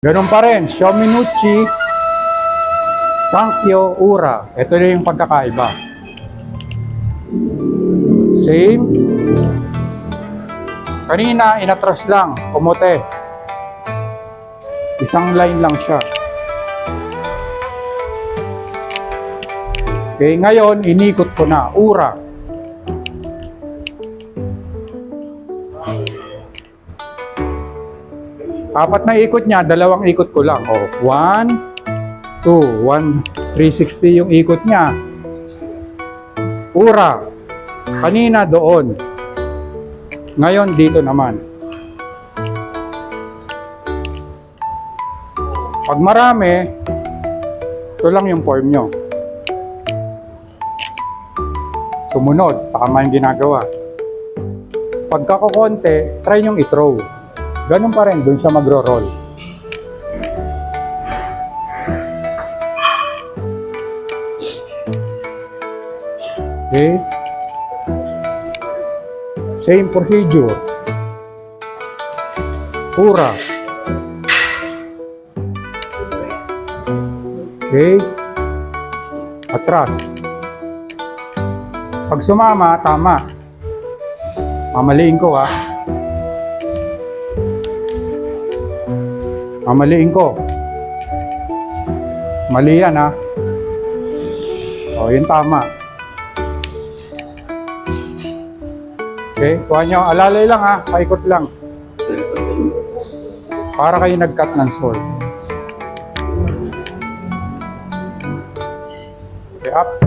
Ganun pa rin, Shominuchi, Sankyo, Ura. Ito na yung pagkakaiba. Same. Kanina, inatras lang, pumote. Isang line lang siya. Okay, ngayon, inikot ko na, Ura. Apat na ikot niya, dalawang ikot ko lang. O, 1, 2, 1, 360 yung ikot niya. Ura. Kanina doon. Ngayon dito naman. Pag marami, ito lang yung form nyo. Sumunod, tama yung ginagawa. Pagka kukonte, try nyong i-throw. Ganun pa rin, dun siya magro-roll. Okay. Same procedure. Ura. Okay. Atras. Pag sumama, tama. Mamaliin ko ha. Mamaliin ko. Mali yan ha. O, yun tama. Okay, kuha nyo. Alalay lang ha. Paikot lang. Para kayo nag-cut ng sword. Okay, up.